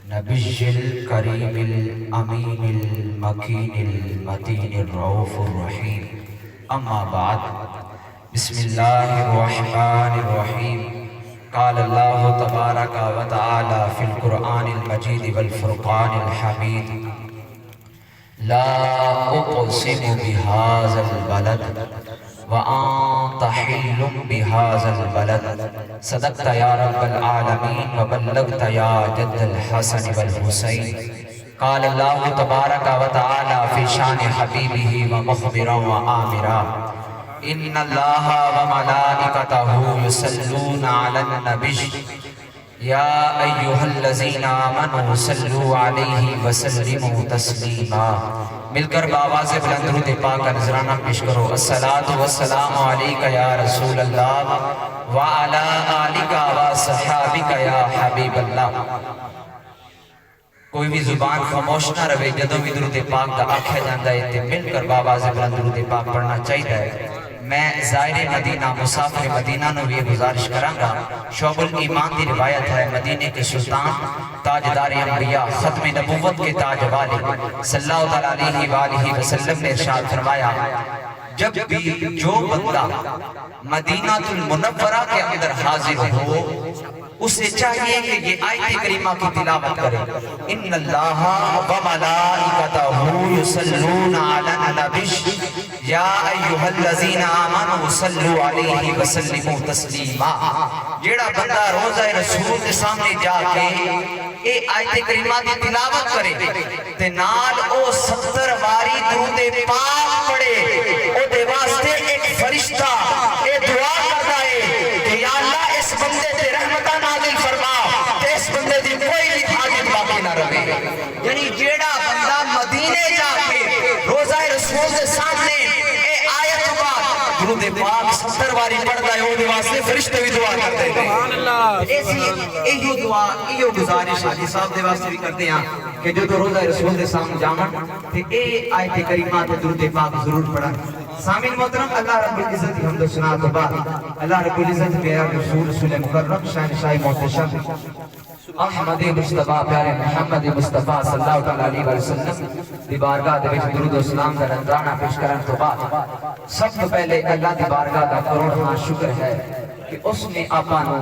نبي الكريم الأمين المكين المتين الرؤوف الرحيم. أما بعد، بسم الله الرحمن الرحيم. قال الله تبارك وتعالى في القرآن المجيد والفرقان الحميد: لا أقسم بهذا البلد وأنت حل بهذا البلد. صدقت يا رب العالمين وبلغت يا جد الحسن والحسين. قال الله تبارك وتعالى في شان حبيبه ومخبرا وآمرا: إن الله وملائكته يصلون على النبي يا أيها الذين آمنوا صلوا عليه وسلموا تسلیما. مل کر بآواز بلند درود پاک کا نذرانہ پیش کرو: الصلاۃ والسلام علیک یا رسول اللہ وعلی آلک وصحابک یا حبیب اللہ. کوئی بھی زبان خاموش نہ رہے جدوں بھی درود پاک دا آکھیا جاندا ہے تے مل کر بآواز بلند درود پاک پڑھنا چاہیے. میں زائر مدینہ مسافر مدینہ نو بھی گزارش کرانگا. شعب الایمان دی روایت ہے مدینہ کے سلطان تاجدار انبیاء ختم نبوت کے تاج والے صلی اللہ علیہ وآلہ وسلم نے ارشاد فرمایا: جب بھی جو بندہ مدینہ المنورہ کے اندر حاضر ہو اسے چاہیے کہ یہ آیت کریمہ کی تلاوت کرے: ان اللہ وملائکتہ یصلون علی النبی یا ایھا الذین آمنوا صلوا علیہ وسلموا تسلیما. جیڑا بندہ روضہ رسول کے سامنے جا کے اے آیت کریمہ کی تلاوت کرے تے نال او 70 باری درود پاک پڑھے، او دے واسطے ایک فرشتہ اے دعا کرتا ہے کہ یا اللہ اس بندے تے رحمتہ نازل فرما تے اس بندے دی کوئی بھی حاجت باقی نہ رہے. یعنی جیڑا بندہ مدینے جا کے روضہ رسول کے سامنے اے آیت پاک درود پاک 70 باری پڑھتا ہے، او دے واسطے فرشتے بھی دعا کرتے ہیں. ایسی ایہو دعا ایہو گزارش حاجی صاحب دے واسطے بھی کرتے ہیں کہ جو تو روضہ رسول دے سامنے جاون تے اے آیت کریمہ تے درود پاک ضرور پڑھن. سامعین محترم، اللہ رب العزت کی حمد و ثنا کے بعد اللہ رب العزت پیارے رسول مکرم شہنشاہ محتشم احمد مصطفیٰ پیارے محمد مصطفیٰ صلی اللہ علیہ وسلم دی بارگاہ دے وچ درود و سلام دا نذرانہ پیش کرن تو بعد سب تو پہلے اللہ دی بارگاہ دا کروڑاں شکر ہے کہ اس نے آپا نو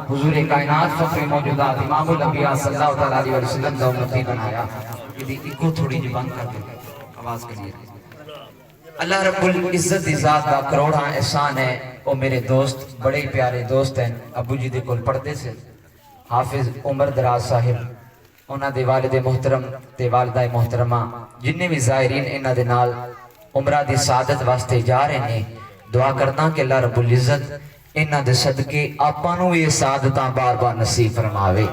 حضور کائنات فخر موجودات امام الانبیاء صلی اللہ علیہ وسلم دا امتی بنایا. یہ کو تھوڑی جی بند کر دیں آواز کریے. اللہ رب العزت دی ذات کا کروڑاں احسان ہے. وہ میرے دوست بڑے پیارے دوست ہیں، ابو جی دے کول پڑھتے سے حافظ عمر دراز صاحب، انہاں دے والد محترم تے والدہ محترمہ جننے بھی زائرین انہاں دے نال عمرہ دی سعادت واسطے جا رہے ہیں. دعا کرنا کہ اللہ رب العزت انہاں دے صدقے آپاں نوں یہ سعادتاں بار بار نصیب فرماوے،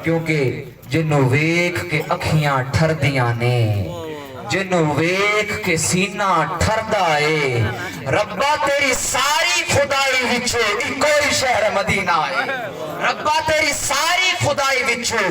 کیونکہ جنوں ویکھ کے اکھیاں ٹھردیاں نے، جنوں ویکھ کے سینہ ٹھردا ہے، ربا تیری ساری خدائی وچوں کوئی شہر مدینہ ہے. ربا تیری ساری خدائی وچوں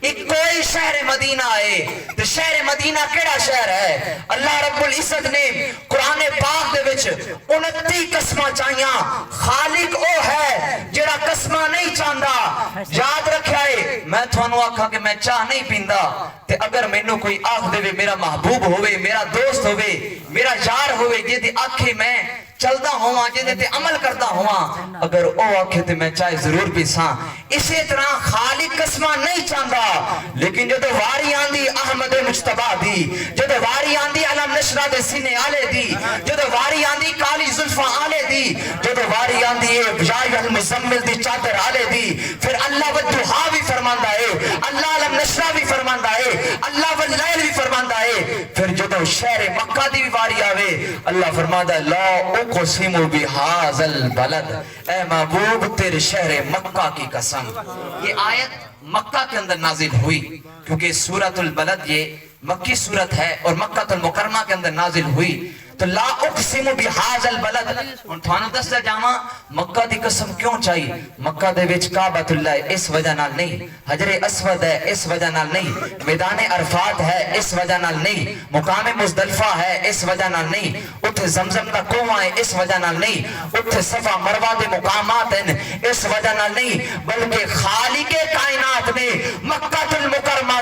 کوئی شہر مدینہ ہے. تو شہر مدینہ کیڑا شہر ہے؟ اللہ رب العزت نے قرآن پاک دے وچ 29 قسماں چاہیاں. خالق او ہے جڑا قسماں نہیں چاہندا. یاد رکھیا ہے میں تھانوں آکھاں کہ میں چاہ نہیں پیندا تے اگر مینوں کوئی آکھ دے میرا محبوب ہوئے، میرا دوست ہوئے، میرا یار ہوئے جے دی آکھے میں چلدا ہواں، جے تے عمل کردا ہواں، اگر او آکھے تے میں چاہے ضرور پیساں. اسی طرح خالق قسماں نہیں چاہندا، لیکن جدو واری آندی احمد مجتبیٰ دی، جدو واری آندی علم نشرہ دے سینے آلے دی، جدو واری آندی کالی زلفاں آلے دی، جدو واری آندی یا المزمل دی چادر آلے دی، پھر اللہ والدہا بھی فرماندہ ہے، اللہ علم نشرہ بھی فرماندہ ہے، اللہ واللیل بھی فرماندہ ہے. پھر جدو شہر مکہ دی بھی واری آوے اللہ فرماندہ ہے لا اقسم بہذا البلد، اے محبوب تیرے شہر مکہ کی قسم. یہ آیت مکہ کے اندر نازل ہوئی کیونکہ سورۃ البلد یہ مکی سورت ہے اور مکہ المکرمہ کے اندر نازل ہوئی. تو لا اقسم بہذا البلد ان تھانوں دسدا جاواں مکہ دی قسم کیوں چاہیے. مکہ دے وچ کعبۃ اللہ اس وجہ نال نہیں، حجر اسود ہے اس وجہ نال نہیں، میدان عرفات ہے اس وجہ نال نہیں، مقام مزدلفہ ہے اس وجہ نال نہیں، اتھے زمزم دا کنواں ہے اس وجہ نال نہیں، اتھے صفا مروہ دے مقامات ہیں اس وجہ نال نہیں، بلکہ خالق کائنات نے مکہ المکرمہ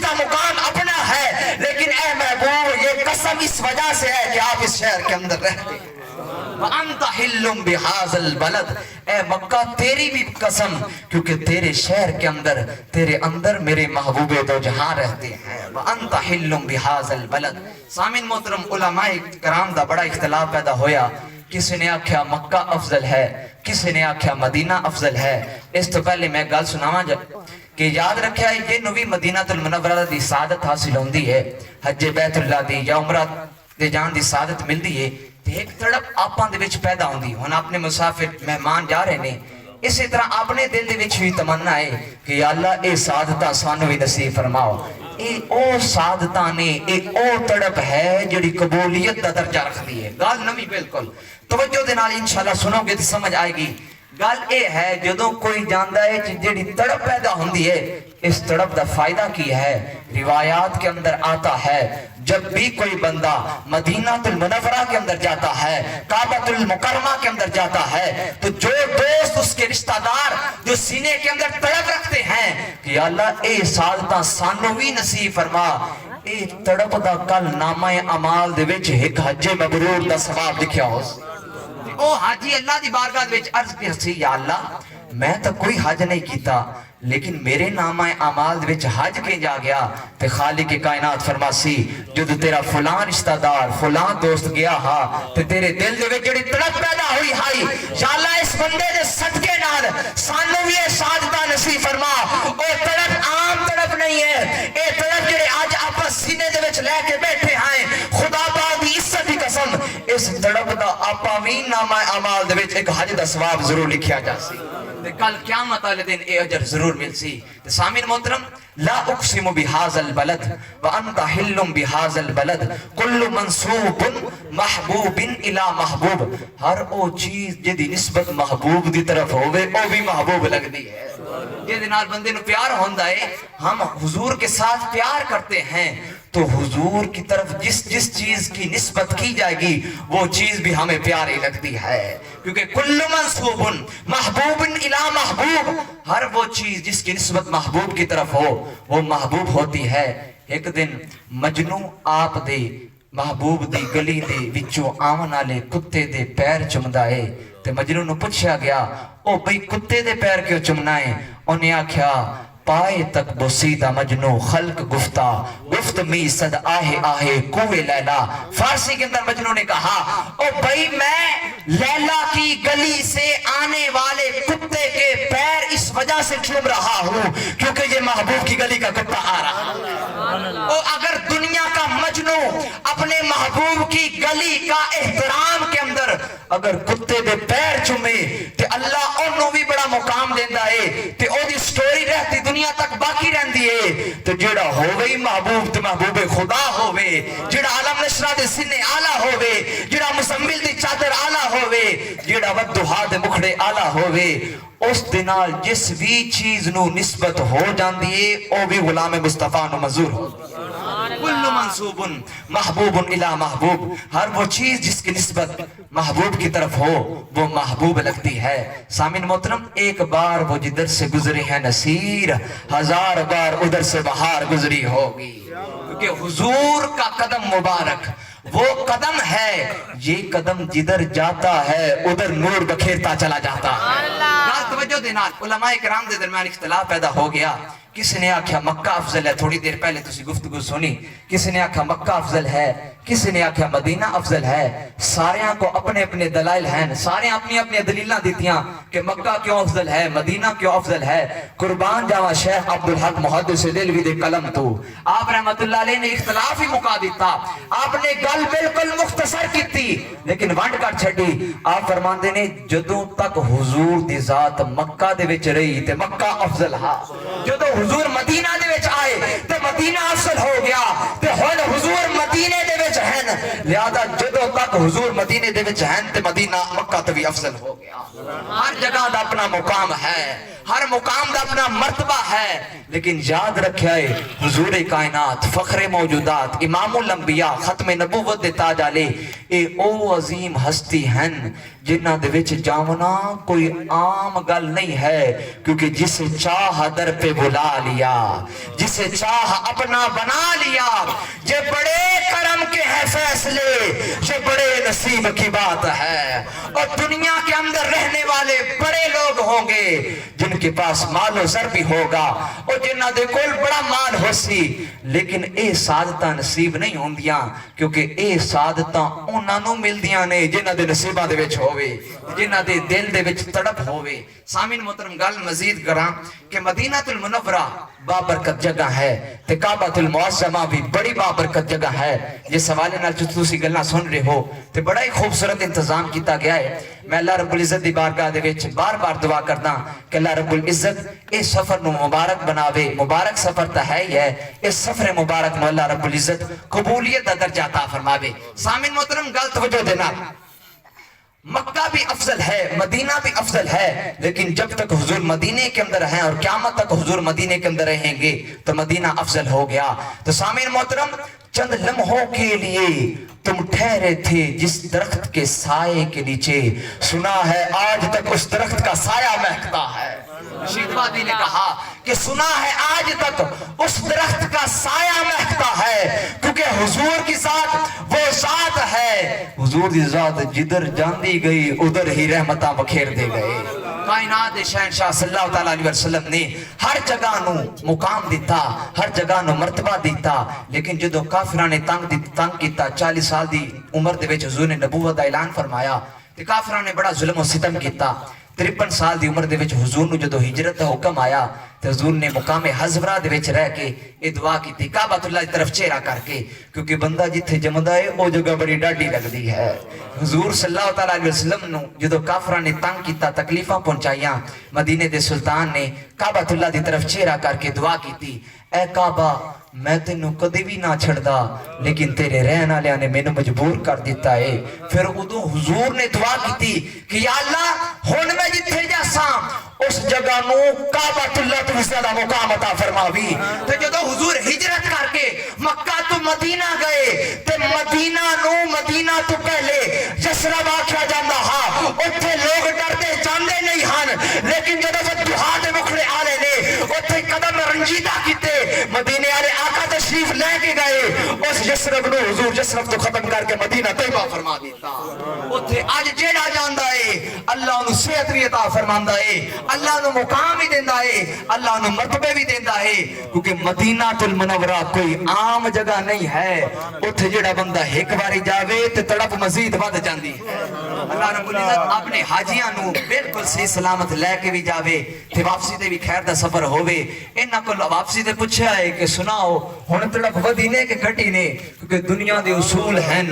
کا مقام اپنا ہے، لیکن اے محبوب یہ قسم اس وجہ سے ہے کہ آپ اس شہر کے اندر رہتے ہیں۔ وَأَنْتَ حِلٌّ بِهَذَا الْبَلَدِ، اے مکہ تیری بھی قسم، کیونکہ تیرے شہر کے اندر، تیرے اندر میرے محبوب دو جہاں رہتے ہیں۔ وَأَنْتَ حِلٌّ بِهَذَا الْبَلَدِ۔ سامعین محترم، علماء کرام دا بڑا اختلاف پیدا ہویا، کسی نے آکھیا مکہ افضل ہے، کسی نے آکھیا مدینہ افضل ہے۔ اس تو پہلے میں گل سناواں کہ یاد رکھیا ہے یہ نوی مدینہ المنورہ دی سعادت حاصل ہوندی ہے، حج بیت اللہ دی یا عمرہ دے جان دی سعادت ملدی ہے، تے ایک تڑپ آپاں دے وچ پیدا ہوندی۔ ہن اپنے مسافر مہمان جا رہے نے، اسی طرح اپنے دل دے وچ بھی تمنا ہے کہ یا اللہ اے سعادتاں سانو بھی نصیب فرماؤ۔ اے او سعادتاں نے، اے او تڑپ ہے جڑی قبولیت دا درجہ رکھدی ہے۔ گل نوی بالکل توجہ دے نال انشاءاللہ سنو گے تو سمجھ آئے گی۔ گل اے ہے جدوں کوئی جاندا ہے جڑی تڑپ پیدا ہوندی ہے، اس تڑپ دا فائدہ کی ہے؟ روایات کے اندر آتا ہے جب بھی کوئی بندہ مدینہ المنورہ کے اندر جاتا ہے، کعبۃ المکرمہ کے اندر جاتا ہے، تو جو دوست اس کے رشتہ دار جو سینے کے اندر تڑپ رکھتے ہیں کہ یا اللہ اے سعادتاں سانو بھی نصیب فرما، اے تڑپ دا کل نامہ اعمال دے وچ ایک حج مبرور دا ثواب لکھیا ہو۔ او حاجی اللہ دی بارگاہ وچ عرض کرسی یا اللہ میں تو کوئی حج نہیں کیتا، لیکن میرے نامہ اعمال وچ حج کے جا گیا، تے خالق کائنات فرماسی جدو تیرا فلاں رشتہ دار فلاں دوست گیا ہا تے تیرے دل دے وچ جڑی تڑپ پیدا ہوئی ہائی، یا اللہ اس بندے دے صدقے نال سانو بھی یہ سعادتاں نصیب فرما۔ او تڑپ عام تڑپ نہیں ہے، اے تڑپ جڑے آج آپس سینے دے وچ لے کے بیٹھے ہیں، خدا پاک دی عزت دی قسم اس تڑپ دا آپا بھی نامہ اعمال دے وچ ایک حج دا ثواب ضرور لکھیا جا سی، تے کل قیامت والے دن اے اجر ضرور مل سی۔ تے سامعین محترم، لا اقسم بهذا البلد وانت حل بهذا البلد کل منسوب محبوب الى محبوب، ہر او چیز جدی نسبت محبوب دی طرف ہوئے او بھی محبوب لگ دی ہے۔ یہ دنال بندے نو پیار ہوندہ ہے، ہم حضور کے ساتھ پیار کرتے ہیں تو حضور کی طرف جس چیز کی نسبت کی جائے گی وہ چیز بھی ہمیں پیاری لگتی ہے، کیونکہ کل منصوب محبوب الی محبوب، ہر وہ چیز جس کی نسبت محبوب کی طرف ہو وہ محبوب ہوتی ہے۔ ایک دن مجنو آپ دے محبوب دی گلی دے وچوں آون والے کتے دے پیر چمدا ہے، تے مجنو نو پوچھا گیا او بھئی کتے دے پیر کیوں چمنا ہے؟ انہیں آکھیا پائے تک بسیدہ مجنو خلق گفتہ گفت می صد آہے آہے کوئے لیلا۔ فارسی کے اندر مجنو نے کہا او بھئی میں لیلا کی گلی سے آنے والے کتے کے پیر اس وجہ سے چوم رہا ہوں کیونکہ یہ محبوب کی گلی کا کتا آ رہا ہے۔ او اگر دنیا کا مجنو اپنے محبوب کی گلی کا احترام کے اندر اگر کتے دے پیر چومے تے اللہ انہوں بھی بڑا مقام دیندہ ہے، تے او دی سٹوری رہتی دنیا تک باقی رہندی ہے۔ تو جڑا ہووے محبوب تے محبوب خدا ہووے، جڑا عالم نشرہ دے سنے آلہ ہووے، جڑا مسمل دی چادر آلہ ہووے، جڑا ودہا دے مکھڑے آلہ ہووے، اس دنال جس بھی چیز نو نسبت ہو جاندی ہے او بھی غلام مصطفیٰ نو منظور ہو۔ کل منصوب محبوب الی محبوب، ہر وہ چیز جس کی نسبت محبوب کی طرف ہو وہ محبوب لگتی ہے۔ سامعین محترم، ایک بار وہ جدھر سے گزرے ہیں نصیر، ہزار بار ادھر سے بہار گزری ہوگی، کیونکہ حضور کا قدم مبارک وہ قدم ہے، یہ قدم جدھر جاتا ہے ادھر نور بکھیرتا چلا جاتا ہے۔ توجہ دینا، علماء کرام دے درمیان اختلاف پیدا ہو گیا، کسی نے آکھا مکہ افضل ہے، تھوڑی دیر پہلے تسی گفتگو سنی، کسی نے آکھا مکہ افضل ہے، کسی نے آکھا مدینہ افضل ہے۔ ساریاں کو اپنے اپنے دلائل ہیں، سارے اپنی اپنی دلیلاں دیتیاں کہ مکہ کیوں افضل ہے، مدینہ کیوں افضل ہے۔ قربان جاوا شیخ عبدالحق محدث دہلوی دے قلم تو آپ رحمت اللہ علیہ نے اختلاف ہی مکا دیتا، آپ نے گل بالکل مختصر کی تھی لیکن ونڈ کر چھڑی۔ آپ فرماندے نے جدوں تک حضور دی ذات مکہ دے وچ رہی تے مکہ افضل ہا، جدوں حضور مدینہ دے وچ آئے تے مدینہ افضل ہو گیا، تے ہن حضور مدینے دے وچ ہیں، لہذا جدوں تک حضور مدینے دے وچ ہیں تے مدینہ مکہ تے بھی افضل ہو گیا۔ ہر جگہ دا اپنا مقام ہے، ہر مقام دا اپنا مرتبہ ہے، لیکن یاد رکھیا ہے حضور کائنات فخر موجودات امام الانبیاء ختم نبوت دے تاج والے اے او عظیم ہستی ہیں جنہاں دے وچ جاونا کوئی عام گل گل نہیں ہے، کیونکہ جسے چاہ در پہ بلا لیا، جسے چاہ اپنا بنا لیا، یہ بڑے کرم کے ہیں فیصلے، یہ بڑے نصیب کی بات ہے۔ اور دنیا کے اندر رہنے والے بڑے لوگ ہوں گے جن کے پاس مال و زر بھی ہوگا اور جنہاں دے کول بڑا مال ہو سی، لیکن اے سعادتاں نصیب نہیں ہوندیاں، کیونکہ اے سعادتاں انہاں نوں ملدیاں نے جنہاں دے نصیباں دے وچ ہووے، جنہاں دے دل دے وچ تڑپ ہووے۔ سامعین محترم گل مزید کراں کہ مدینہ المنورہ بابرکت جگہ ہے تے کعبۃ المعظمہ بھی بڑی بابرکت جگہ ہے۔ جس حوالے نال تسی گلاں سن رہے ہو تے بڑا ہی خوبصورت انتظام کیتا گیا ہے۔ میں اللہ رب العزت دی بارگاہ دے وچ بار بار دعا کردا کہ اللہ رب العزت اس سفر نو مبارک بناوے، مبارک سفر تا ہے ہی ہے، اس سفر مبارک نو اللہ رب العزت قبولیت دا درجہ عطا فرماوے۔ سامعین محترم گل توجہ دینا، مکہ بھی افضل ہے، مدینہ بھی افضل ہے، لیکن جب تک حضور مدینے کے اندر ہیں اور قیامت تک حضور مدینے کے اندر رہیں گے تو مدینہ افضل ہو گیا۔ تو سامعین محترم چند لمحوں کے لیے تم ٹھہرے تھے جس درخت کے سائے کے نیچے، سنا ہے آج تک اس درخت کا سایہ مہکتا ہے۔ رشید وادی نے کہا کہ سنا ہے آج تک اس درخت کا سایہ مہکتا ہے، کیونکہ حضور کی ذات وہ ذات ہے، حضور کی ذات جدھر جاندی گئی ادھر ہی رحمتاں بکھیر دے گئے۔ کائنات شہنشاہ صلی اللہ علیہ وسلم نے ہر جگہ نو مقام دیتا، ہر جگہ نو مرتبہ دیتا، لیکن جدو کافران نے تنگ کیتا، 40 سال دی عمر دے وچ حضور نے نبوت دا اعلان فرمایا تے کافران نے بڑا ظلم و ستم کیتا۔ 53 سال دی عمر دے وچ حضور نو جدو ہجرت دا حکم آیا تے حضور نے مقام حضرہ دے وچ رہ کے یہ دعا کی تھی کعبۃ اللہ کی طرف چہرہ کر کے، کیونکہ بندہ جتھے جمدا ہے او جگہ بڑی ڈاڈی لگدی ہے۔ حضور صلی اللہ علیہ وسلم نو جدو کافراں نے تنگ کیتا، تکلیفاں پہنچائیاں، مدینے دے سلطان نے کعبۃ اللہ دی طرف چہرہ کر کے دعا کی تھی، اے کعبہ میں تینوں کدی بھی نہ چھڑدا، لیکن تیرے رہن والے نے مینوں مجبور کر دیتا ہے۔ پھر ادو حضور نے دعا کی تھی کہ یا اللہ ہن میں جتھے جاساں اس جگہ نو کعبۃ اللہ تو زیادہ مقام عطا فرماوی۔ تے جدو حضور ہجرت کر کے مکہ تو مدینہ گئے تے مدینہ نو مدینہ تو پہلے یثرب آکھیا جاندا ہا، اوتھے لوگ ڈردے جاندے نہیں ہن، لیکن جدو فتوحا دے مکھڑے آلے نے اوتھے قدم رنجیدہ کیتے، مدینے والے آقا تشریف لے کے گئے، اس یثرب نو حضور یثرب تو ختم کر کے مدینہ طیبہ فرما دیتا۔ اوتھے اج جیڑا جاندا ہے اللہ انہوں صحت بھی عطا فرماندا ہے، اللہ انہوں مقام بھی دیندا ہے، اللہ انہوں مرتبے بھی دیندا ہے، کیونکہ مدینہ المنورہ کوئی عام جگہ نہیں ہے، اوتھے جیڑا بندہ ایک باری جاوے تے تڑپ مزید ود جاندی ہے۔ اللہ رب العزت اپنے حاجیاں نو بالکل صحیح سلامت لے کے بھی جاوے تے واپسی تے بھی خیر دا سفر ہووے۔ انہاں کول واپسی تے پوچھیا ہے کہ سناؤ ہن تڑپ ودی نے کہ گھٹی نے، کیونکہ دنیا دے اصول ہیں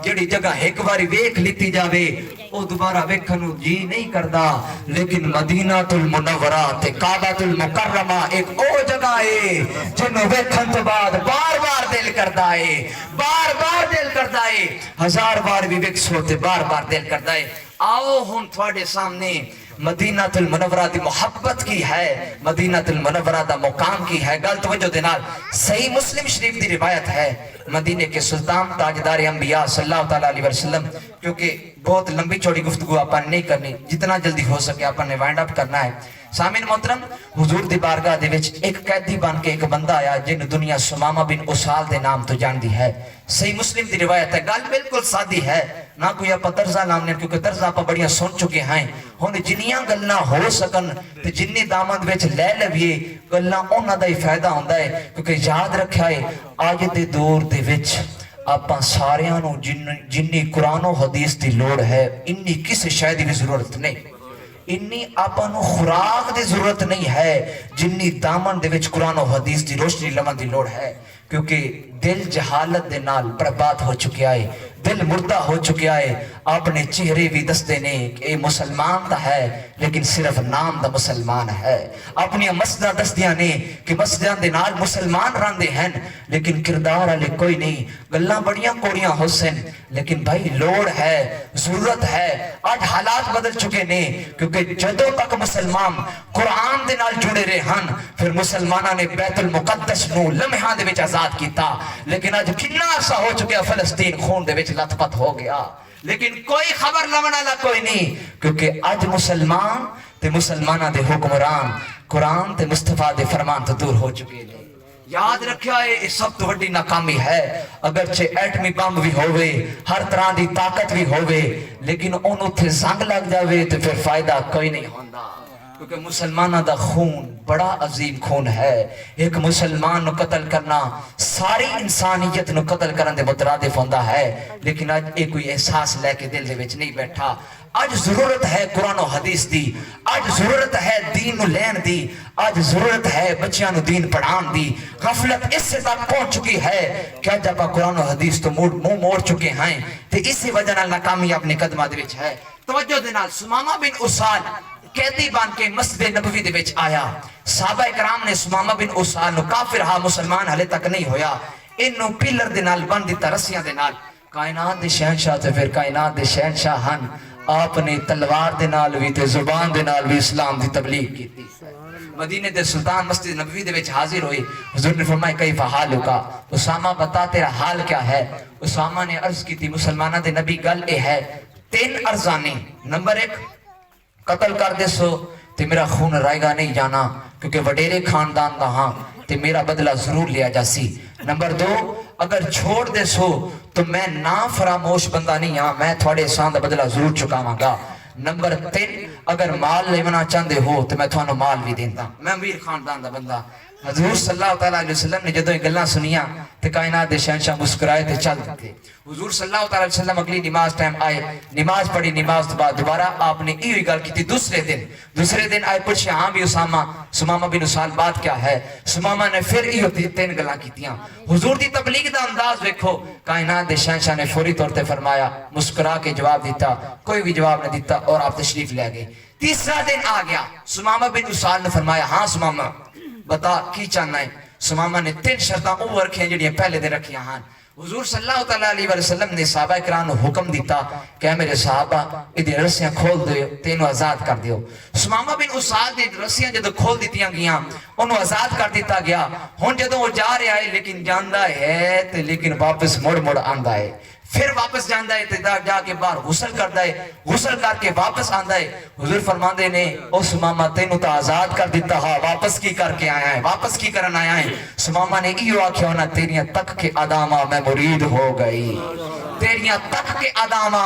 جڑی جگہ ایک باری ویکھ لیتی جاوے او دوبارہ ویکھن نوں جی نہیں کردا، لیکن مدینہ المنورہ تے کعبۃ المکرمہ ایک او جگہ ہے جنوں ویکھن تو بعد بار بار دل کردا ہے، بار بار دل کردا ہے، ہزار بار بھی ویکھو تے بار بار دل کردا ہے۔ آؤ ہن تھوڑے سامنے مدینہ المنورہ دی محبت کی ہے، مدینہ المنورہ دا مقام کی ہے۔ گل توجہ دے نال صحیح مسلم شریف دی روایت ہے، مدینے کے سلطان تاجدار انبیاء صلی اللہ علیہ وسلم، کیونکہ بہت لمبی چوڑی گفتگو آپا نہیں کرنی، جتنا جلدی ہو سکے آپا نے وائنڈ اپ کرنا ہے۔ سامعین محترم حضور دی بارگاہ دے وچ ایک قیدی بن کے ایک بندہ آیا جن دنیا سمامہ بن اسال دے نام تو جاندی ہے، صحیح مسلم دی روایت ہے، گل بالکل سادی ہے، نہ کوئی آپ طرزہ نام نے، کیونکہ طرزہ آپ بڑیاں سن چکے ہیں۔ ہن جنیاں گلاں ہو سکن تے جنی دامن وچ لے لویے گلاں انہاں دا ہی فائدہ ہوندا ہے، کیونکہ یاد رکھیا ہے اج دے دور دے وچ آپاں ساریاں نو جنی قرآن و حدیث دی لوڑ ہے انی کسی شے دی بھی ضرورت نہیں، انی آپاں نو خوراک دی ضرورت نہیں ہے جنی دامن دے وچ قرآن و حدیث دی روشنی لمن دی لوڑ ہے، کیونکہ دل جہالت دے نال برباد ہو چکیا ہے، دل مردہ ہو چکیا ہے۔ اپنے چہرے بھی دستے نے کہ اے مسلمان تا ہے لیکن صرف نام دا مسلمان ہے، اپنی مسجدہ دستیاں نے کہ مسجدہ دے نال مسلمان راندے ہیں لیکن کردار والے کوئی نہیں، گلاں بڑیاں کوڑیاں حسن، لیکن بھائی لوڑ ہے، ضرورت ہے۔ آج حالات بدل چکے نے، کیونکہ جدوں تک مسلمان قرآن دے نال جڑے رہے ہن پھر مسلمانہ نے بیت المقدس نو لمحہ دے وچ آزاد کیتا، لیکن آج کتنا عرصہ ہو چکیا فلسطین خون دے وچ لت پت ہو گیا، لیکن کوئی خبر لمن والا کوئی نہیں، کیونکہ آج مسلمان تے مسلمانہ دے حکمران قرآن تے مصطفیٰ دے فرمان تو دور ہو چکے ہیں۔ یاد رکھیا ہے یہ سب تو بڑی ناکامی ہے، اگرچہ ایٹمی بم بھی ہوئے، ہر طرح دی طاقت بھی ہوئے، لیکن انہوں تھے زنگ لگ جاوے تو پھر فائدہ کوئی نہیں ہوندہ، کیونکہ مسلمانہ دا خون بڑا عظیم خون ہے۔ ایک مسلمان نو قتل کرنا ساری انسانیت نو قتل کرن دے مترادف ہوندہ ہے، لیکن آج ایک کوئی احساس لے کے دل دے وچ نہیں بیٹھا۔ آج ضرورت ہے قرآن و حدیث دی، آج ضرورت ہے دین نو لین دی، آج ضرورت ہے بچیاں نو دین پڑھان دی۔ غفلت اس سے تک پہنچ چکی ہے کہ جب قرآن و حدیث تو منہ موڑ چکے ہیں تو اسی وجہ نال ناکامی اپنے قدمہ دے وچ ہے۔ توجہ دے نال سمامہ بن اسال قیدی بن کے مسجد نبوی دے وچ آیا، صحابہ کرام نے سمامہ بن اسال نو کافر ہا مسلمان ہلے تک نہیں ہویا، انہوں پیلر دے نال بن دیتا رسیاں دے نال۔ کائنات دے شہنشاہ تے پھر کائنات دے شہنشاہ ہن، آپ نے تلوار دے نال بھی تے زبان دے نال بھی اسلام دی تبلیغ کی تھی۔ مدینے دے سلطان مسجد نبوی دے وچ حاضر ہوئی، حضور نے فرمایا کیف حالک، اسامہ بتا تیرا حال کیا ہے؟ اسامہ نے عرض کی تھی مسلمانہ دے نبی گل اے ہے، 3 عرضانے، نمبر 1 قتل کر دے سو تے میرا خون رائے گا نہیں جانا کیونکہ وڈیرے خاندان دا ہاں تے میرا بدلہ ضرور لیا جاسی۔ نمبر 2 اگر چھوڑ دے سو تو میں نا فراموش بندہ نہیں ہاں، میں تھوڑے احسان دا بدلہ ضرور چکاواں گا۔ نمبر 3 اگر مال لیونا چاہندے ہو تو میں تھانوں مال بھی دیندا، میں امیر خاندان دا بندہ۔ حضور صلی اللہ علیہ وسلم نے جدوں یہ گلاں سنیاں تے کائنات دے شہنشاہ مسکرائے تے چل دیتے۔ حضور صلی اللہ علیہ وسلم اگلی نماز ٹائم آئے، نماز پڑھی، نماز تو بعد دوبارہ آپ نے ایوئی گل کی تھی۔ دوسرے دن آئے پوچھے ہاں بھی اسامہ، سمامہ بن اسال بات کیا ہے؟ سمامہ نے پھر ایو 3 گلاں کیتیاں۔ حضور دی تبلیغ دا انداز دیکھو، کائنات دے شہنشاہ نے فوری طور تے فرمایا، مسکرا کے جواب دیتا، کوئی بھی جواب نہ دیتا اور آپ تشریف لے گئے۔ تیسرا دن آ گیا، سمامہ بن اسال نے فرمایا ہاں سمامہ بتا کی چاہنا ہے؟ سمامہ نے 3 شرطاں اوہ رکھیں جڑیاں پہلے دن رکھیاں ہاں۔ حضور صلی اللہ علیہ وسلم نے صحابہ کرام کو حکم دیتا کہ اے میرے صحابہ ادھے رسیاں کھول دیو، تینوں آزاد کر دیو۔ سمامہ بن اسال نے رسیاں جدو کھول دیتیاں گیاں انہوں آزاد کر دیتا گیا۔ ہن جدو وہ جا رہے آئے لیکن جاندہ ہے تے لیکن واپس مڑ آندہ ہے، پھر واپس جاندہ ہے تے جا کے باہر غسل کردہ ہے، غسل کر کے واپس آندہ ہے۔ حضور فرماندے نے او سمامہ تینوں تا آزاد کر دیتا ہاں، واپس کی کر کے آیا ہے، واپس کی کرن آیا ہے؟ سمامہ نے ایو آکھیا ہونا تیریاں تک کے ادامہ میں مرید ہو گئی، تیریاں تک کے ادامہ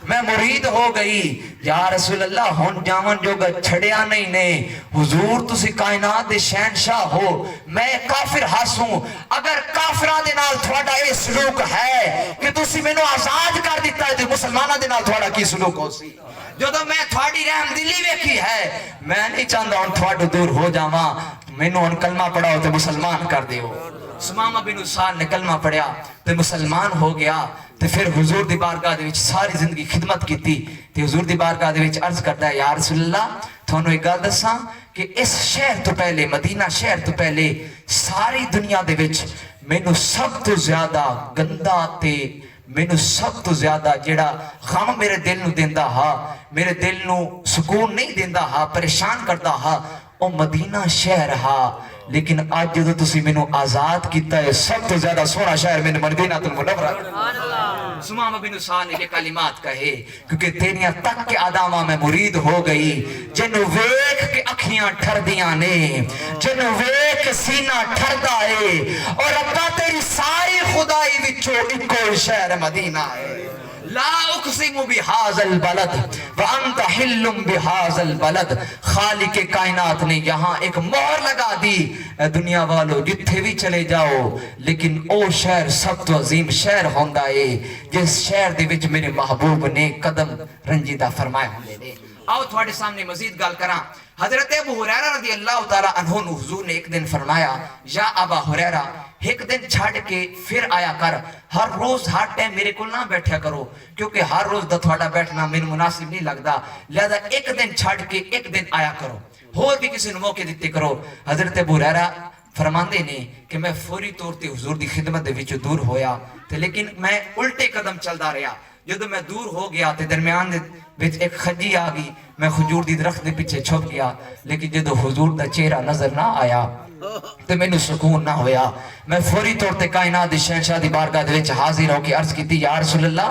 میں مرید ہو گئی۔ یا رسول اللہ ہن جاون جو گا چھڑیا نہیں نے، حضور تسی کائنات دے شہنشاہ ہو، میں کافر ہاسوں، اگر کافران دے نال تھوڑا اے سلوک ہے کہ تسی میں نو آزاد کر دیتا ہے تو مسلمانہ دے نال تھوڑا کی سلوک ہو سی؟ جدو میں تھوڑی رحم دلی ویکھی ہے، میں نہیں چاہتا ہوں تھوڑا دور ہو جاواں، میں نو ان کلمہ پڑھاؤ تو مسلمان کر دیو۔ سمامہ بن اسال نے کلمہ پڑھیا تو مسلمان ہو گیا، تو پھر حضور دی بارگاہ دے وچ ساری زندگی خدمت کی تھی۔ تو حضور دی بارگاہ دے وچ عرض کرتا ہے یا رسول اللہ تھانوں ایک گل دساں کہ اس شہر تو پہلے، مدینہ شہر تو پہلے ساری دنیا دے وچ مینوں سب تو زیادہ گندا تے مینوں سب تو زیادہ جیڑا غم میرے دل نو دیندا ہا، میرے دل نو سکون نہیں دیندا ہا، پریشان کردا ہا، او مدینہ شہر ہا۔ لیکن آج جدو تسی مینوں آزاد کیتا ہے سب تو زیادہ سونا شہر میں مدینہ المنورہ۔ سمامہ بن اسال نے یہ کلمات کہے کیونکہ تیریاں تک کے ادامہ میں مرید ہو گئی، جنو ویکھ کے اکھیاں ٹھر دیاں نے، جنو ویکھ کے سینہ ٹھر دائے، اور ربا تیری ساری خدائی وچوں ایک شہر مدینہ ہے۔ لا اقسم بهذا البلد وانت حل بهذا البلد، خالق کائنات نے یہاں ایک مہر لگا دی، اے دنیا والو جتھے بھی چلے جاؤ لیکن او شہر سب تو عظیم شہر ہوندا ہے جس شہر دے وچ میرے محبوب نے قدم رنجیدہ فرمائے ہوندے نے۔ آؤ تھوڑے سامنے مزید گل کراں۔ حضرت ابو ہریرہ رضی اللہ تعالیٰ عنہ نے حضور نے ایک دن فرمایا یا ابا ہریرہ ایک دن چھاڑ کے پھر آیا کر، ہر روز ہر ٹائم میرے کو نہ بیٹھا کرو کیونکہ ہر روز دا تھوڑا بیٹھنا میرے مناسب نہیں لگتا، لہذا ایک دن چھاڑ کے ایک دن آیا کرو، اور بھی کسی نے موقع دیتے کرو۔ حضرت ابو ہریرہ فرماندے نے کہ میں فوری طور تے حضور دی خدمت دے وچ دور ہویا تے لیکن میں الٹے قدم چلدا رہا۔ جدو میں دور ہو گیا تے درمیان وچ ایک خجی آ گئی، میں خجور دی درخت دے پیچھے چھپ گیا، لیکن جدو حضور دا چہرہ نظر نہ آیا تے میں نے سکون نہ ہویا۔ میں فوری طور تے کائنات دی شہنشاہ دی بارگاہ دے وچ حاضر ہو کے عرض کیتی یا رسول اللہ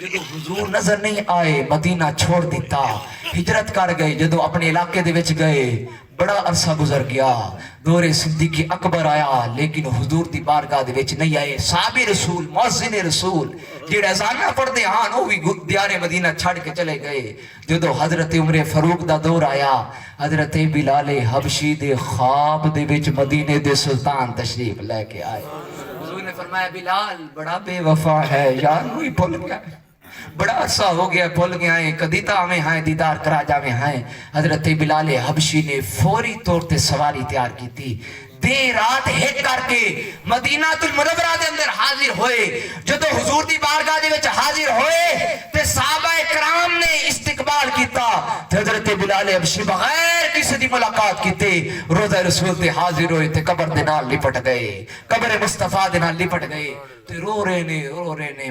جدو حضور نظر نہیں آئے مدینہ چھوڑ دیتا ہجرت کر گئے جدو اپنے علاقے دے وچ گئے بڑا عرصہ گزر گیا دور صدیق اکبر آیا لیکن حضور دی بارگاہ دے وچ نہیں آئے صحابی رسول مؤذن رسول جڑے اذاناں پڑھدے ہن او وی دیار مدینہ چھڑ کے چلے گئے جدو حضرت عمر فاروق دا دور آیا حضرت بلال حبشی دے خواب دے وچ مدینے دے سلطان تشریف لے کے آئے حضور نے فرمایا بلال بڑا بے وفا ہے یار وہی بھول گیا بڑا عرصہ ہو گیا بھول گیا ہے کدیتا ہمیں ہیں دیدار کرا جاویں ہیں حضرت بلال حبشی نے فوری طور تے سواری تیار کی تھی دیر رات ہٹ کر کے مدینہ المنورہ دے اندر حاضر ہوئے جدو حضور دی بارگاہ دے وچ حاضر ہوئے تے صحابہ کرام نے استقبال کیتا تے حضرت بلال حبشی بغیر کسی دی ملاقات کیتے روضہ رسول تے حاضر ہوئے تے قبر دے نال لپٹ گئے قبر مصطفیٰ دے نال لپٹ گئے تے رو رہے نے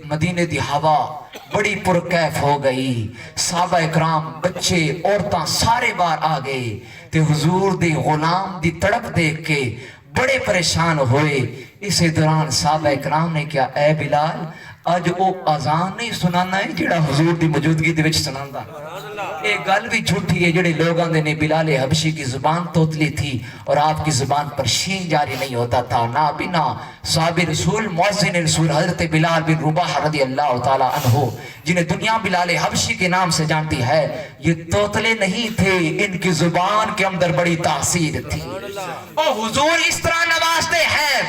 مدینے دی ہوا بڑی پرکیف ہو گئی صحابہ اکرام بچے عورتاں سارے بار آ گئے تے حضور دی غلام دی تڑپ دیکھ کے بڑے پریشان ہوئے اسی دوران صحابہ اکرام نے کیا اے بلال آج او اذان نہیں سنانا ہے جڑا حضور دی موجودگی دے وچ سناندا ایک گل بھی جھوٹی ہے جڑے لوگ آندے نے بلال حبشی کی زبان توتلی تھی اور آپ کی زبان پر شین جاری نہیں ہوتا تھا نا بنا صحابی رسول مؤذن رسول حضرت بلال بن رباح رضی اللہ تعالی عنہ جنہیں دنیا بلال حبشی کے نام سے جانتی ہے یہ توتلے نہیں تھے ان کی زبان کے اندر بڑی تاثیر تھی اور حضور اس طرح نوازتے ہیں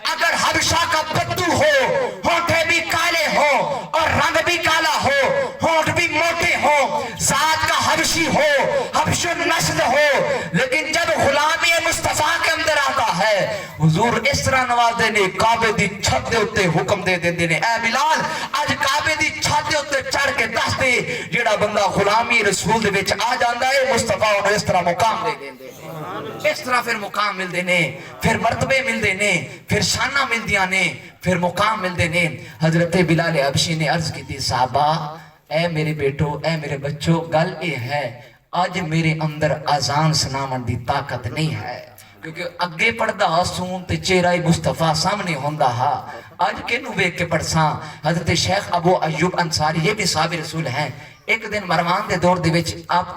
اگر حبشہ کا بدو ہو ہونٹے بھی کالے ہو اور رنگ بھی کالا ہو ہونٹ بھی موٹے ہو ذات کا حبشی ہو حبش النسل ہو لیکن جب غلامی مصطفیٰ کے اندر آتا ہے حضور اس طرح نوازتے نے کعبے دی چھت دے اتے حکم دے دے نے اے بلال آج کعبے دی چھت دے اتے چڑھ کے دس دے جیڑا بندہ غلامی رسول دے وچ آ جاندا ہے مصطفیٰ انہوں اس طرح مقام دے دے اس طرح پھر مقام مل دینے پھر مرتبے مل دینے پھر شانہ مل دیانے پھر مقام مل دینے حضرت بلال حبشی نے عرض کی تھی صحابہ اے میرے بیٹو اے میرے بچوں گل یہ ہے آج میرے اندر اذان سناون دی طاقت نہیں ہے کیونکہ اگے پڑھدا سون تے چہرہ مصطفیٰ سامنے ہوندا ہا آج کینو ویکھ کے پڑھساں حضرت شیخ ابو ایوب انصاری یہ بھی صحابی رسول ہیں ایک دن مروان دے دور دے وچ آپ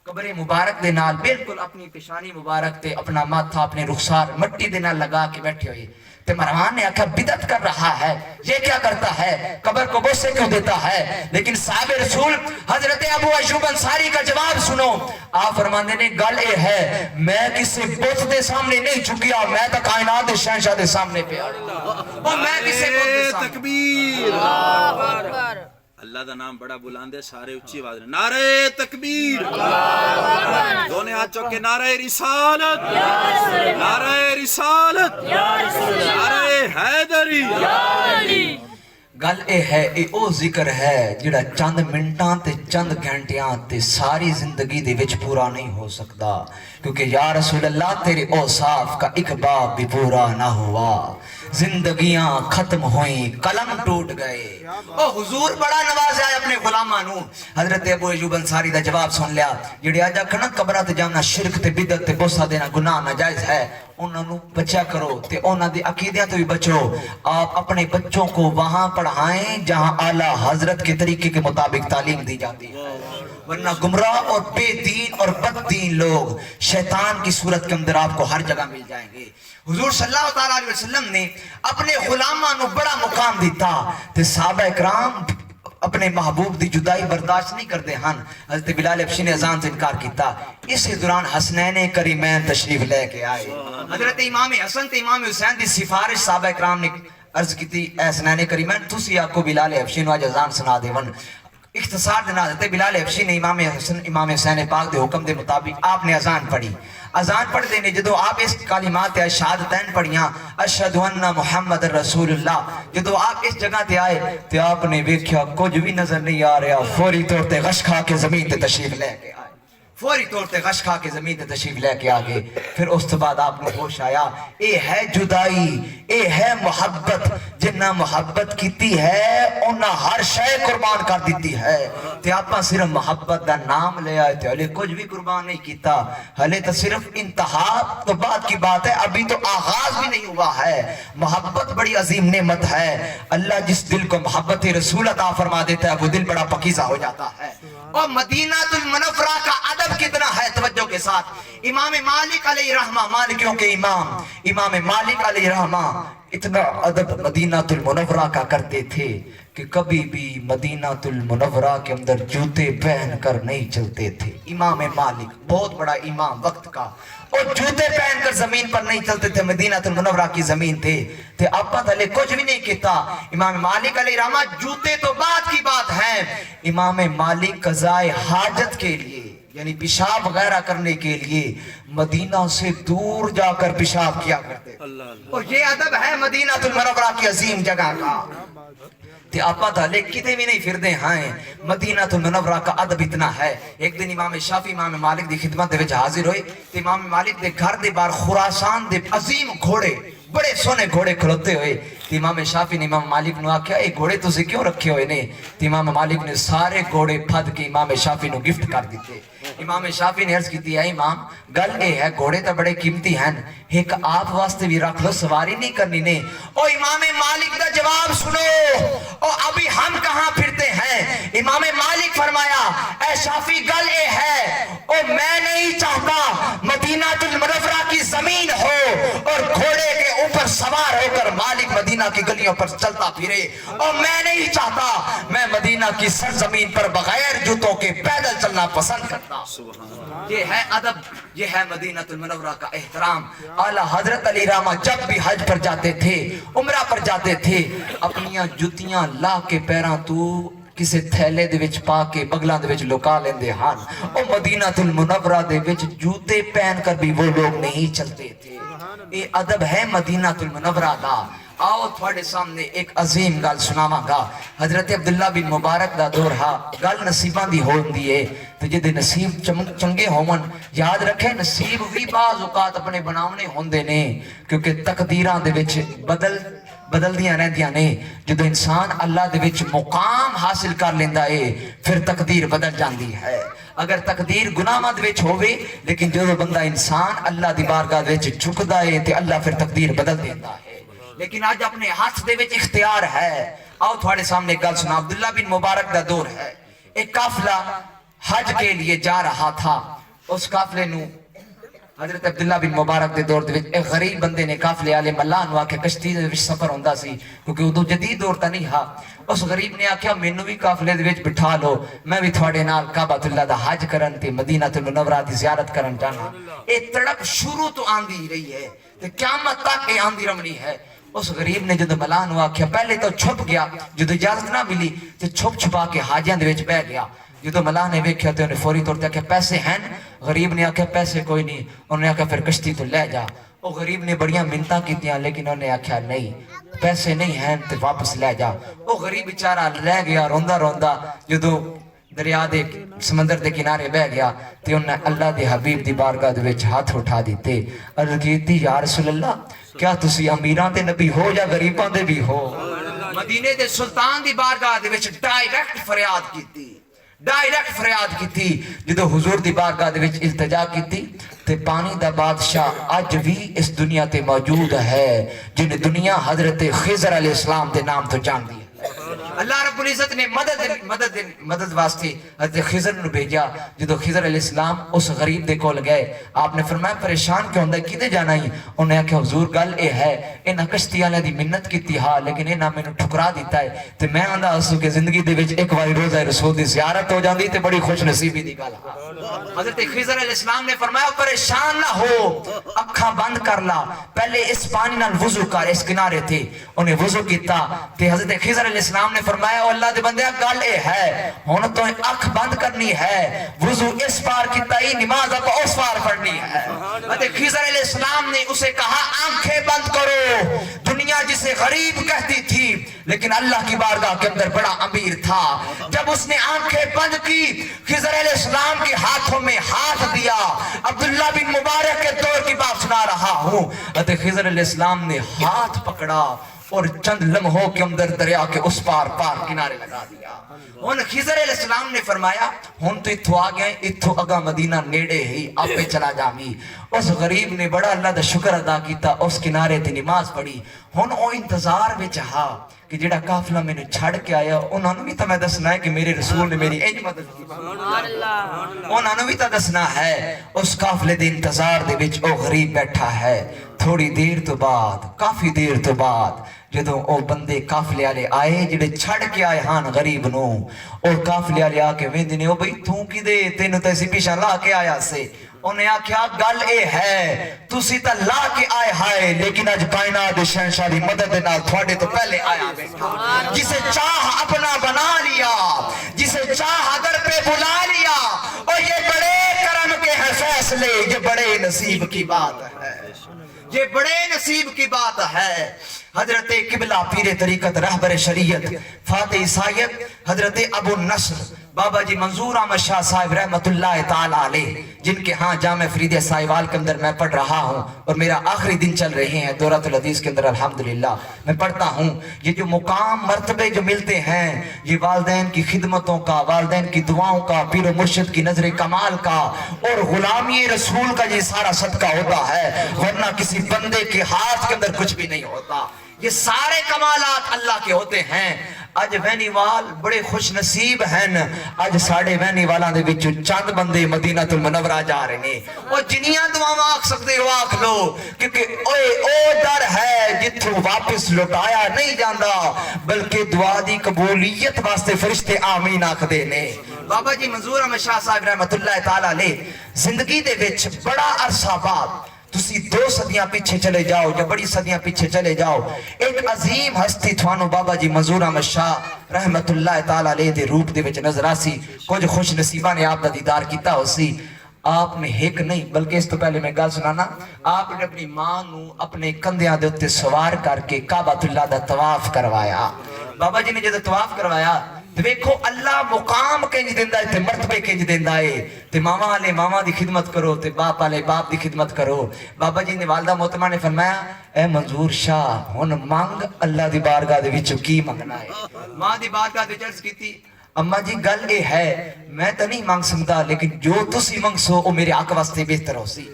قبر مبارک دے نال بالکل اپنی پیشانی مبارک تے اپنا ماتھا اپنے رخسار مٹی دے نال لگا کے بیٹھے ہوئے تے مروان نے آکھا بدعت کر رہا ہے یہ کیا کرتا ہے قبر کو بوسے کیوں دیتا ہے لیکن صاحب رسول حضرت ابو ایوب انصاری کا جواب سنو آپ فرماندے نے گل اے ہے میں کسی بت دے سامنے نہیں جھکیا میں تو کائنات دے شہنشاہ دے سامنے پہ آ اور میں کسی بت دے سامنے تکبیر اللہ دا نام بڑا بلاندے سارے اچھی آواز نعرہ تکبیر دونے ہاتھ چوک کے نعرہ رسالت نعرہ رسالت نعرہ حیدری گل اے ہے اے او ذکر ہے جڑا چند منٹاں تے چند گھنٹیاں تے ساری زندگی دے وچ پورا نہیں ہو سکتا کیونکہ یا رسول اللہ تیرے اوصاف کا ایک باب بھی پورا نہ ہوا زندگیاں ختم ہوئیں قلم ٹوٹ گئے او حضور بڑا نوازا ہے اپنے غلاماں نو حضرت ابو ایوب انصاری دا جواب سن لیا جڑے آجا کھنا قبرہ تے جانا شرک تے بدعت تے بوسہ دینا گناہ ناجائز ہے انہوں نے بچا کرو تے انہوں نے عقیدیاں تو بھی بچو آپ اپنے بچوں کو وہاں پڑھائیں جہاں اعلیٰ حضرت کے طریقے کے مطابق تعلیم دی جاتی ہے ورنہ گمراہ اور بے دین اور بد دین لوگ شیطان کی صورت کے اندر آپ کو ہر جگہ مل جائیں گے حضور صلی اللہ علیہ وسلم نے اپنے غلاماں نو بڑا مقام دیتا تے صحابہ اکرام اپنے محبوب دی جدائی برداشت نہیں کرتے ہن حضرت بلال حبشی نے اذان سے انکار کیتا اسی دوران حسنین کریمین تشریف لے کے آئے حضرت امام حسن تے امام حسین دی سفارش صحابہ اکرام نے عرض کی تھی اے حسنین کریمین تسی آپ کو بلال حبشی نو آج اذان سنا دے ون اختصار دینا حضرت بلال حبشی نے امام حسن امام حسین پاک دے حکم دے مطابق آپ نے اذان پڑھی اذان پڑھ دینے جدو آپ اس کلمات شہادتین پڑھیاں اشہدو ان محمد رسول اللہ جدو آپ اس جگہ تے آئے تے آپ نے ویکھیا کچھ بھی نظر نہیں آ رہا فوری طور تے غش کھا کے زمین تے تشریف لے کے آئے فوری طور تے غش کھا کے زمین تے تشریف لے کے آگے. پھر اس تو بعد آپ نے ہوش آیا اے ہے جدائی اے ہے محبت, جنہ محبت کیتی ہے انہاں ہر شے قربان کر دیتی ہے. تے آپاں صرف محبت دا نام لے آئے تھے, ہلے کچھ بھی قربان نہیں کیتا, ہلے تو صرف انتہا تو بعد کی بات ہے, ابھی تو آغاز بھی نہیں ہوا ہے. محبت بڑی عظیم نعمت ہے. اللہ جس دل کو محبت رسول عطا فرما دیتا ہے وہ دل بڑا پکیزہ ہو جاتا ہے. اور مدینہ المنورہ کا ادب کتنا ہے, توجہ کے ساتھ. امام مالک علیہ رحمہ, مالکیوں کے امام مالک علیہ رحمہ اتنا ادب مدینہ المنورہ کا کرتے تھے کہ کبھی بھی مدینہ المنورہ کے اندر جوتے پہن کر نہیں چلتے تھے. امام مالک بہت بڑا امام وقت کا, اور جوتے پہن کر زمین پر نہیں چلتے تھے. مدینہ المنورہ کی زمین تھے آپا تھلے کچھ بھی نہیں کیتا. امام مالک علیہ رحمہ جوتے تو بعد کی بات ہے. امام مالک قضائے حاجت کے لیے یعنی پیشاب وغیرہ کرنے کے لیے مدینہ سے دور جا کر پیشاب کیا کرتے. اور یہ ادب ہے مدینہ المنورہ کی عظیم جگہ کا. تے آپا تھلے کتے بھی نہیں پھر دے ہیں, مدینہ المنورہ کا ادب اتنا ہے. ایک دن امام شافعی امام مالک دی خدمت دے وچ حاضر ہوئے تے امام مالک دے گھر دے باہر خراسان دے عظیم گھوڑے, بڑے سونے گھوڑے کھلوتے ہوئے. تے امام شافعی نے امام مالک نو آکھیا اے گھوڑے تسی کیوں رکھے ہوئے نے؟ تے امام مالک نے سارے گھوڑے پھد کے امام شافعی نو گفٹ کر دیتے. امام شافعی نے عرض کی اے امام گل اے ہے گھوڑے تو بڑے قیمتی ہیں, ایک آپ واسطے بھی رکھ لو, سواری نہیں کرنی نے. او امام مالک دا جواب سنو, او ابھی ہم کہاں پھرتے ہیں. امام مالک فرمایا اے شافعی گل اے ہے, او میں نہیں چاہتا مدینہ المنورہ کی زمین ہو اور گھوڑے کے اوپر سوار ہو کر مالک مدینہ کی گلیوں پر چلتا پھرے, اور میں نہیں چاہتا, میں مدینہ کی سرزمین پر بغیر جوتوں کے پیدل چلنا پسند کرتا. یہ ہے ادب, یہ ہے مدینہ المنورہ کا احترام. اعلیٰ حضرت علی رحمہ جب بھی حج پر جاتے تھے, عمرہ پر جاتے تھے, اپنیاں جتیاں لا کے پیراں تو کسے تھیلے دے وچ پا کے بغلاں دے وچ لکا لیندے ہن. او مدینہ المنورہ دے وچ جوتے پہن کر بھی وہ لوگ نہیں چلتے تھے. یہ ادب ہے مدینہ المنورہ کا. آؤ تھوڑے سامنے ایک عظیم گل سناواں گا. حضرت عبداللہ بن مبارک دا دور ہا, گل نصیباں دی ہوندی ہے تے جدے نصیب چنگے ہون, یاد رکھے نصیب بھی بعض اوقات اپنے بناونے ہوندے نے, کیونکہ تقدیراں دے وچ بدل دیاں رہندیاں نے. جدو انسان اللہ دے وچ مقام حاصل کر لیندا ہے پھر تقدیر بدل جاندی ہے. اگر تقدیر گناہاں دے وچ ہووے لیکن جدو بندہ انسان اللہ دی بارگاہ دے وچ جھکدا ہے تے اللہ پھر تقدیر بدل دیندا ہے. لیکن آج اپنے ہاتھ دے وچ اختیار ہے. آؤ تھوڑے سامنے ایک گل سنا. عبداللہ بن مبارک دا دور ہے, ایک قافلہ حج کے لیے جا رہا تھا. اس قافلے نو حضرت عبداللہ بن مبارک دے دور دے وچ ایک غریب بندے نے قافلے والے ملا نو آکھیا کشتی دے وچ سفر ہوندا سی کیونکہ ادو جدید دور تا نہیں ہا. اس غریب نے آکھیا مینوں بھی قافلے دے وچ بٹھا لو, میں بھی تھوڑے نال کعبۃ اللہ دا حج کرن تے مدینہ المنورہ دی زیارت کرن جانا. اے تڑپ شروع تو آندی رہی ہے تے قیامت تک اے آندی رہنی ہے. اس غریب نے جدو ملان ہوا کیا پہلے تو چھپ گیا, جدو اجازت نہ ملی تو چھپ چھپا کے حاجیاں دے وچ بیٹھ گیا. جدو ملان نے ویکھیا تے انہیں فوری طور تے کہ پیسے ہیں. غریب نے آکھیا پیسے کوئی نہیں. انہوں نے آکھیا پھر کشتی تو لے جا. وہ غریب نے بڑیاں منتاں کیتیاں لیکن انہوں نے آکھیا نہیں پیسے نہیں ہیں تے واپس لے جا. وہ غریب بیچارہ رہ گیا روندا روندا. جدو دریا دے سمندر دے کنارے بہ گیا تے انہیں اللہ دے حبیب دی بارگاہ دے وچ ہاتھ اٹھا دیتے. عرض کیتی یا رسول اللہ کیا تسی امیراں دے نبی ہو یا غریباں دے بھی ہو؟ مدینے دے سلطان دی بارگاہ دے وچ ڈائریکٹ فریاد کیتی. جدو حضور دی بارگاہ دے وچ التجا کیتی تے پانی دا بادشاہ اج بھی اس دنیا تے موجود ہے جن دنیا حضرت خضر علیہ السلام دے نام تو جان دی ہے. اللہ رب العزت نے مدد واسطے حضرت خضر نو بھیجا. جدو خضر علیہ السلام اس غریب دے کول گئے آپ نے فرمایا پریشان کیوں ہوندا کدے جانا ہی؟ انہوں نے کہا حضور گل اے ہے انہاں کشتی والے دی منت کیتی ہا لیکن انہاں مینوں ٹھکرا دیتا ہے تے میں آندا اسو کہ زندگی دے وچ ایک واری روزہ رسول دی زیارت ہو جاندی تے بڑی خوش نصیبی دی گل. حضرت خضر علیہ السلام نے فرمایا پریشان نہ ہو, اکھاں بند کر لا, پہلے اس پانی نال وضو کر. اس کنارے تھے انہیں وضو کیتا تے حضرت خضر علیہ السلام نے فرمایا او اللہ دے بندیا گل اے ہے ہن تو اکھ بند کرنی ہے, وضو اس پار کیتا ہی نماز آپ اس پار پڑھنی ہے. حضرت خضر علیہ السلام نے اسے کہا آنکھیں بند کرو, دنیا دنیا جسے غریب کہتی تھی لیکن اللہ کی بارگاہ کے اندر بڑا امیر تھا. جب اس نے آنکھیں بند کی خضر علیہ السلام کے ہاتھوں میں ہاتھ دیا. عبداللہ بن مبارک کے دور کی بات سنا رہا ہوں. حضرت خضر علیہ السلام نے ہاتھ پکڑا اور چند لمحوں کے اندر دریا کے اس پار کنارے لگا دیا. ان خضر علیہ السلام نے فرمایا ہن تو اتھو آ گئے, اتھو اگا مدینہ نیڑے ہی آپ پہ چلا جامی. اس غریب نے بڑا اللہ دا شکر ادا کیتا, اس کنارے تے نماز پڑھی. ہن او انتظار وچ ہا کہ جڑا قافلہ میں نے چھڑ کے آیا انہاں نوں بھی تو میں دسنا ہے کہ میرے رسول نے میری انج مدد کی. سبحان اللہ. انہاں نوں بھی تو دسنا ہے. اس قافلے دے انتظار دے وچ او غریب بیٹھا ہے. تھوڑی دیر تو بعد, کافی دیر تو بعد جدوں او بندے قافلے والے آئے جڑے چھڑ کے آئے ہان غریب نو, او قافلے والے آ کے ویندے نے او بھئی تو کی دے تینوں تے اسی پیچھے لا کے آیا سے. انہیں آکھیا گل اے ہے تسی تا لا کے آئے ہائے لیکن اج کائنات شہنشاہ دی مدد دے نال تھوڑے تو پہلے آیا بیٹھا. جسے چاہ اپنا بنا لیا, جسے چاہ در پہ بلا لیا, اور یہ بڑے کرم کے ہیں فیصلے, یہ بڑے نصیب کی بات ہے, یہ بڑے نصیب کی بات ہے. حضرت قبلہ پیر طریقت رہبر شریعت فاتح عیسائیت حضرت ابو نصر بابا جی منظور احمد شاہ صاحب رحمت اللہ تعالیٰ علیہ, جن کے ہاں جامع فرید سائیوال کے اندر میں پڑھ رہا ہوں اور میرا آخری دن چل رہے ہیں دورۃ الحدیث کے اندر الحمدللہ میں پڑھتا ہوں. یہ جو مقام مرتبے جو ملتے ہیں یہ والدین کی خدمتوں کا, والدین کی دعاؤں کا, پیر و مرشد کی نظر کمال کا اور غلامی رسول کا یہ سارا صدقہ ہوتا ہے, ورنہ کسی بندے کے ہاتھ کے اندر کچھ بھی نہیں ہوتا. یہ سارے کمالات اللہ کے ہوتے ہیں. اج وینی وال بڑے خوش نصیب ہیں. اج ساڑھے وینی والاں دے وچ چند بندے مدینہ المنورہ جا رہے ہیں. اور جنیاں دعاواں آکھ سکتے ہو آکھ لو, کیونکہ او در ہے جتھوں واپس لوٹایا نہیں جاندا, بلکہ دعا دی قبولیت واسطے فرشتے آمین آکھدے نے. بابا جی منظور احمد شاہ صاحب رحمت اللہ تعالیٰ علیہ زندگی دے وچ بڑا عرصہ بعد تسی 2 صدیاں پیچھے چلے جاؤ یا بڑی صدیاں پیچھے چلے جاؤ, ایک عظیم ہستی تھوانو بابا جی منظور احمد شاہ رحمت اللہ تعالیٰ علیہ دے روپ دے وچ نظر آسی. کچھ خوش نصیبہ نے آپ دا دیدار کیتا ہو سی. آپ نے ایک نہیں بلکہ اس تو پہلے میں گل سنانا, آپ نے اپنی ماں نو اپنے کندھیاں دے اوتے سوار کر کے کعبۃ اللہ دا طواف کروایا. بابا جی نے جدوں طواف کروایا تو دیکھو اللہ مقام کنج دیندا ہے تے مرتبے کنج دیندا ہے. تے ماما والے ماما دی خدمت کرو تے باپ والے باپ دی خدمت کرو. بابا جی نے والدہ محترمہ نے فرمایا اے منظور شاہ ہن مانگ اللہ دی بارگاہ دے وچ کی منگنا ہے. ماں دی بارگاہ دے عرض کیتی اما جی گل اے ہے میں تو نہیں مانگ سکتا لیکن جو تسی منگسو او میرے حق واسطے بہتر ہو سی.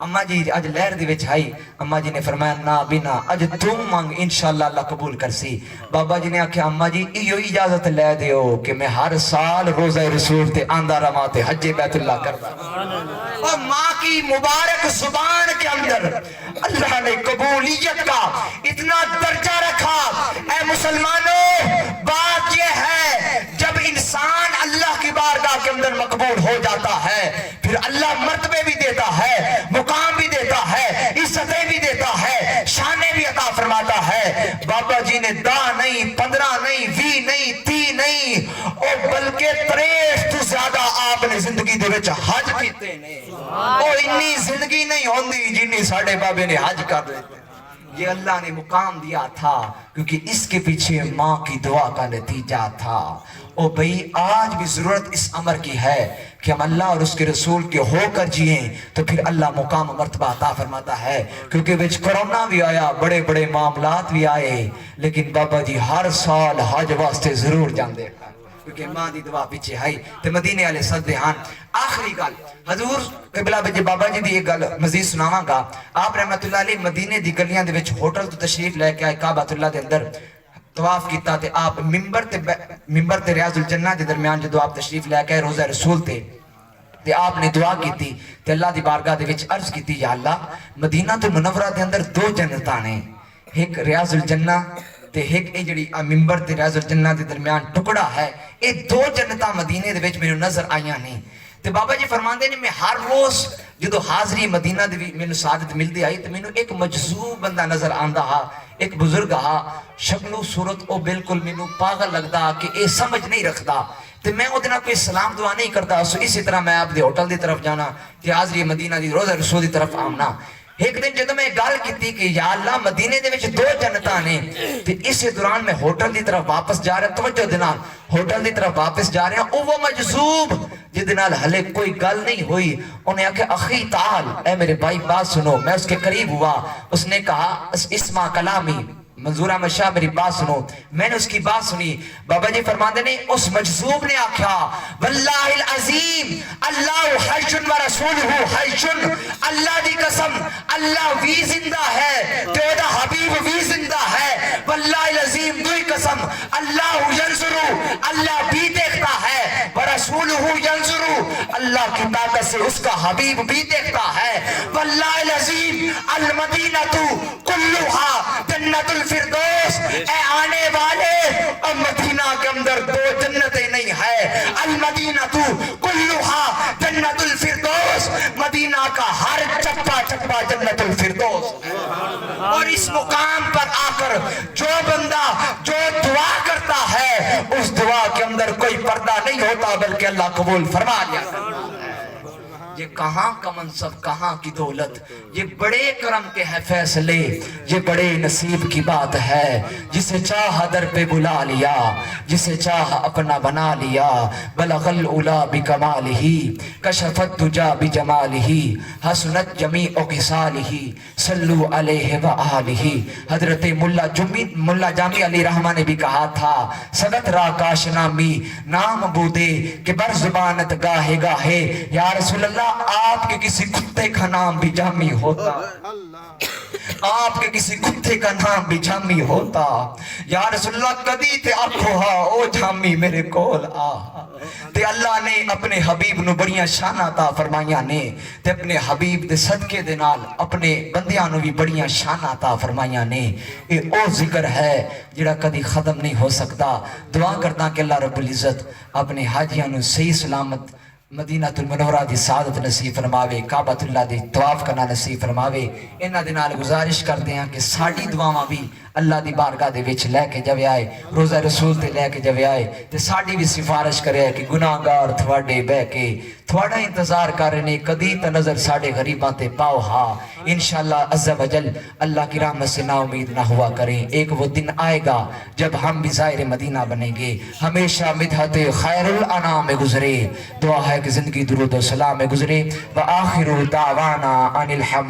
اما جی اج لہر دی وچ آئی. اما جی نے فرمایا نا بنا اج تم مانگ انشاءاللہ اللہ قبول کرسی. بابا جی نے آکھیا اما جی ایو اجازت لے دیو کہ میں ہر سال روزہ رسول تے آندا رواں تے حج بیت اللہ کردا. اور ماں کی مبارک زبان کے اندر اللہ نے قبولیت کا اتنا درجہ رکھا. اے مسلمانوں بات یہ ہے جب انسان اللہ کی بارگاہ کے اندر مقبول ہو جاتا ہے پھر اللہ مرتبے بھی دیتا ہے, مقام بھی دیتا ہے, عزتیں بھی دیتا ہے, شانیں بھی عطا فرماتا ہے. بابا جی نے 10 نہیں 15 نہیں 20 نہیں 30 نہیں اور بلکہ 63 تو زیادہ آپ نے زندگی دے وچ حج کیتے نے. اور اتنی زندگی نہیں ہوندی جنی ساڑھے بابے نے حج کر لیتے. یہ اللہ نے مقام دیا تھا کیونکہ اس کے پیچھے ماں کی دعا کا نتیجہ تھا. او بھئی آج بھی ضرورت اس امر کی ہے کہ ہم اللہ اور اس کے رسول کے ہو کر جئیں تو پھر اللہ مقام و مرتبہ عطا فرماتا ہے. کیونکہ وچ کرونا بھی آیا, بڑے بڑے معاملات بھی آئے, لیکن بابا جی ہر سال حج واسطے ضرور جاندے کیونکہ ماں دی دعا پیچھے آئی. تے مدینے والے سدے ہاں. آخری گل حضور قبلہ بجے بابا جی دی ایک گل مزید سناواں گا. آپ رحمت اللہ علیہ مدینے دی گلیاں دے وچ ہوٹل تو تشریف لے کے آئے, کعبۃ اللہ دے اندر طواف کیتا تے آپ منبر تے ریاض الجنہ دے درمیان جدو آپ تشریف لے کے روزہ رسول تے آپ نے دعا کیتی تے اللہ دی بارگاہ دے وچ عرض کیتی یا اللہ مدینہ المنورہ دے اندر 2 جنتاں نے, ایک ریاض الجنہ تے ایک اے جڑی منبر تے ریاض الجنہ دے درمیان ٹکڑا ہے, اے 2 جنتاں مدینے دے وچ مینوں نظر آئیاں نہیں. تے بابا جی فرماندے نے میں ہر روز جدو حاضری مدینہ دے مینوں سعادت ملدی آئی تے مینوں ایک مجذوب بندہ نظر آندا ہا, ایک بزرگ ہا, شکل و صورت او بالکل مینوں پاگل لگدا کہ اے سمجھ نہیں رکھدا. تے میں او دنا کوئی سلام دعا نہیں کردا. اسی طرح میں آپ دے ہوٹل دی طرف جانا تے حاضری مدینہ دی روزہ رسول دی طرف آمنا. ایک دن جدو میں گل کی کہ یا اللہ مدینے دے وچ 2 جنتاں نے تے اس دوران میں ہوٹل دی طرف واپس جا رہا، توجہ دے نال ہوٹل دی طرف واپس جا رہا، وہ مجذوب جدے نال ہلے کوئی گل نہیں ہوئی، انہیں آکھے اخی تعال، اے میرے بھائی بات سنو، میں اس کے قریب ہوا، اس نے کہا اسمع کلامی، منظور احمد شاہ میری بات سنو، میں نے اس کی بات سنی، بابا جی فرماتے نے اس مجذوب نے آکھا واللہ العظیم اللہ حج و رسولہ حج، اللہ دی قسم اللہ وی زندہ ہے تیرا حبیب وی زندہ ہے، واللہ العظیم دوئی قسم اللہ ینظر اللہ بھی دیکھتا ہے، ورسولہ ینظر اللہ کی طاقت سے اس کا حبیب بھی دیکھتا ہے، واللہ العظیم المدینہ کلھا جنت الفردوس، اے آنے والے اب مدینہ کے اندر 2 جنتیں نہیں ہے، المدینہ کلھا جنت الفردوس، مدینہ کا ہر چپا چپا جنت الفردوس، اور اس مقام پر آ کر جو بندہ جو دعا کرتا ہے اس دعا کے اندر کوئی پردہ نہیں ہوتا بلکہ اللہ قبول فرما لیا۔ یہ کہاں کا منصب کہاں کی دولت، یہ بڑے کرم کے ہیں فیصلے، یہ بڑے نصیب کی بات ہے، جسے چاہ در پہ بلا لیا، جسے چاہ اپنا بنا لیا، بلغ العلا بکمالہ کشفت دجا بجمالہ حسنت جمیع خصالہ صلو علیہ وآلہ۔ حضرت ملا جامی علی رحمہ نے بھی کہا تھا سگت را کاش نامی نام بودے کہ بر زبانت گاہے گاہے، یا رسول اللہ آپ کے کسی کتے کا نام بھی جامی ہوتا، آپ کے کسی کتے کا نام بھی جامی ہوتا، یا رسول اللہ کدی تے آکھو ہاں او جامی میرے کول آ، تے اللہ نے اپنے حبیب نو بڑیاں شانہ عطا فرمائیاں نے، تے اپنے حبیب دے صدقے دے نال اپنے بندیاں نو بھی بڑیاں شانہ عطا فرمائیاں نے۔ اے او ذکر ہے جڑا کدی ختم نہیں ہو سکتا۔ دعا کرتا کہ اللہ رب العزت اپنے حاجیاں نو صحیح سلامت مدینہ المنورہ دی سعادت نصیب فرماوے، کعبۃ اللہ دی طواف کرنا نصیب فرماوے۔ انہاں دے نال گزارش کرتے ہیں کہ ساڈی دعاواں بھی اللہ دی بارگاہ دے وچ لے کے جوے آئے، روزہ رسول تے لے کے جوے آئے، تے ساڈی بھی سفارش کرے کہ گناہگار تھوڑے بہ کے تھوڑا انتظار کر رہے نے، کدی تے نظر ساڈے غریباں تے پاؤ ہاں، انشاءاللہ عز و جل اللہ کی رحمت سے نا امید نہ ہوا کریں۔ ایک وہ دن آئے گا جب ہم بھی زائر مدینہ بنیں گے، ہمیشہ مدحت خیر الانام میں گزرے، دعا ہے کہ زندگی درود و سلام میں گزرے۔ وآخر دعوانا ان الحمد